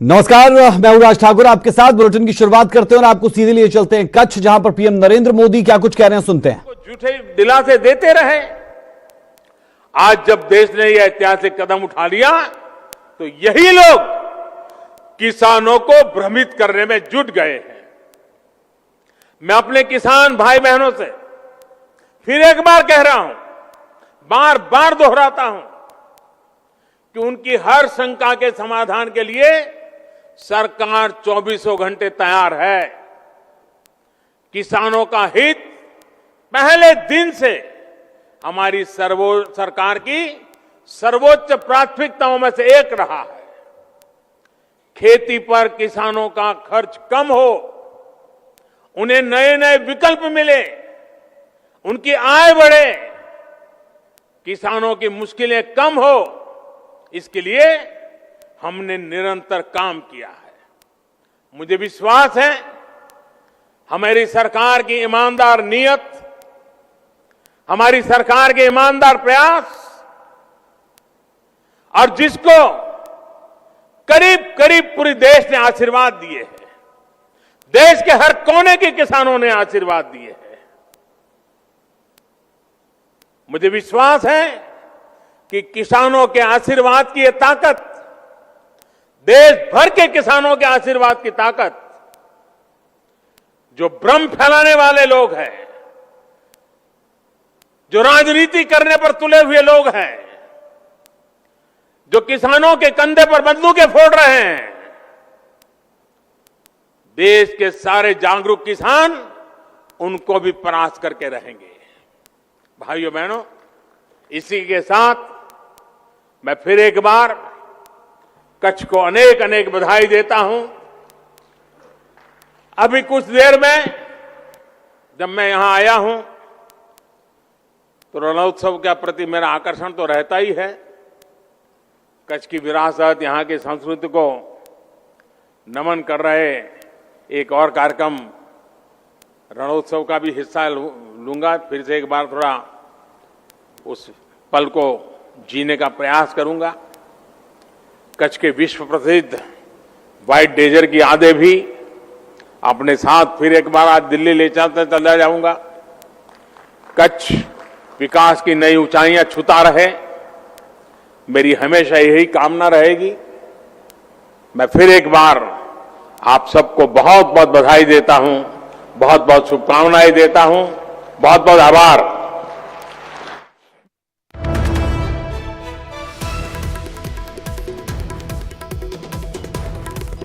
नमस्कार, मैं हूं राज ठाकुर आपके साथ। बुलेटिन की शुरुआत करते हैं और आपको सीधे लिए चलते हैं कच्छ, जहां पर पीएम नरेंद्र मोदी क्या कुछ कह रहे हैं, सुनते हैं। झूठे दिलासे देते रहे। आज जब देश ने यह ऐतिहासिक कदम उठा लिया तो यही लोग किसानों को भ्रमित करने में जुट गए हैं। मैं अपने किसान भाई बहनों से फिर एक बार कह रहा हूं, बार बार दोहराता हूं कि उनकी हर शंका के समाधान के लिए सरकार 24 घंटे तैयार है। किसानों का हित पहले दिन से हमारी सरकार की सर्वोच्च प्राथमिकताओं में से एक रहा है। खेती पर किसानों का खर्च कम हो, उन्हें नए नए विकल्प मिले, उनकी आय बढ़े, किसानों की मुश्किलें कम हो, इसके लिए हमने निरंतर काम किया है। मुझे विश्वास है हमारी सरकार की ईमानदार नीयत, हमारी सरकार के ईमानदार प्रयास, और जिसको करीब करीब पूरे देश ने आशीर्वाद दिए हैं, देश के हर कोने के किसानों ने आशीर्वाद दिए हैं। मुझे विश्वास है कि किसानों के आशीर्वाद की ये ताकत, देश भर के किसानों के आशीर्वाद की ताकत, जो भ्रम फैलाने वाले लोग हैं, जो राजनीति करने पर तुले हुए लोग हैं, जो किसानों के कंधे पर बंदूकें फोड़ रहे हैं, देश के सारे जागरूक किसान उनको भी परास्त करके रहेंगे। भाइयों बहनों, इसी के साथ मैं फिर एक बार कच्छ को अनेक अनेक बधाई देता हूं। अभी कुछ देर में जब मैं यहां आया हूं तो रणोत्सव के प्रति मेरा आकर्षण तो रहता ही है। कच्छ की विरासत, यहां की संस्कृति को नमन कर रहे एक और कार्यक्रम रणोत्सव का भी हिस्सा लूंगा। फिर से एक बार थोड़ा उस पल को जीने का प्रयास करूंगा। कच्छ के विश्व प्रसिद्ध व्हाइट डेजर की यादें भी अपने साथ फिर एक बार आज दिल्ली ले चला जाऊंगा। कच्छ विकास की नई ऊंचाइयां छूता रहे, मेरी हमेशा यही कामना रहेगी। मैं फिर एक बार आप सबको बहुत बहुत बधाई देता हूं, बहुत बहुत शुभकामनाएं देता हूं, बहुत बहुत आभार।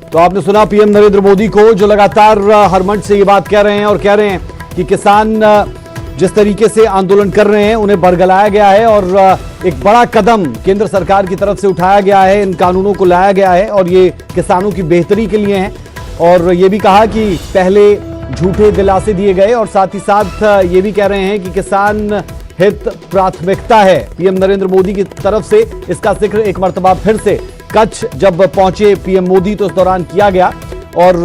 तो आपने सुना पीएम नरेंद्र मोदी को, जो लगातार हर मंच से ये बात कह रहे हैं और कह रहे हैं कि किसान जिस तरीके से आंदोलन कर रहे हैं उन्हें बरगलाया गया है और एक बड़ा कदम केंद्र सरकार की तरफ से उठाया गया है, इन कानूनों को लाया गया है और ये किसानों की बेहतरी के लिए हैं। और ये भी कहा कि पहले झूठे दिलासे दिए गए और साथ ही साथ ये भी कह रहे हैं कि किसान हित प्राथमिकता है पीएम नरेंद्र मोदी की तरफ से। इसका जिक्र एक मर्तबा फिर से कच्छ जब पहुंचे पीएम मोदी तो उस दौरान किया गया और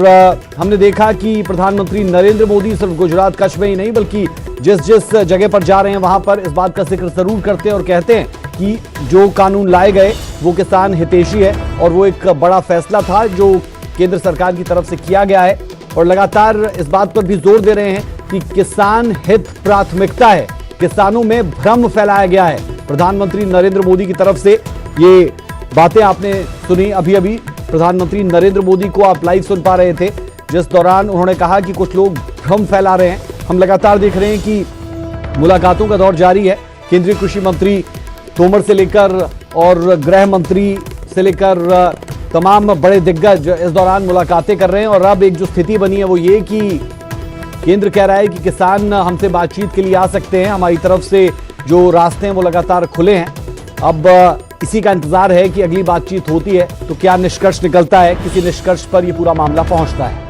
हमने देखा कि प्रधानमंत्री नरेंद्र मोदी सिर्फ गुजरात कच्छ में ही नहीं बल्कि जिस जिस जगह पर जा रहे हैं वहां पर इस बात का जिक्र जरूर करते हैं और कहते हैं कि जो कानून लाए गए वो किसान हितैषी है और वो एक बड़ा फैसला था जो केंद्र सरकार की तरफ से किया गया है। और लगातार इस बात पर भी जोर दे रहे हैं कि किसान हित प्राथमिकता है, किसानों में भ्रम फैलाया गया है। प्रधानमंत्री नरेंद्र मोदी की तरफ से ये बातें आपने सुनी अभी अभी। प्रधानमंत्री नरेंद्र मोदी को आप लाइव सुन पा रहे थे, जिस दौरान उन्होंने कहा कि कुछ लोग भ्रम फैला रहे हैं। हम लगातार देख रहे हैं कि मुलाकातों का दौर जारी है। केंद्रीय कृषि मंत्री तोमर से लेकर और गृह मंत्री से लेकर तमाम बड़े दिग्गज इस दौरान मुलाकातें कर रहे हैं। और अब एक जो स्थिति बनी है वो ये कि केंद्र कह रहा है कि किसान हमसे बातचीत के लिए आ सकते हैं, हमारी तरफ से जो रास्ते हैं वो लगातार खुले हैं। अब इसी का इंतजार है कि अगली बातचीत होती है तो क्या निष्कर्ष निकलता है, किसी निष्कर्ष पर यह पूरा मामला पहुंचता है।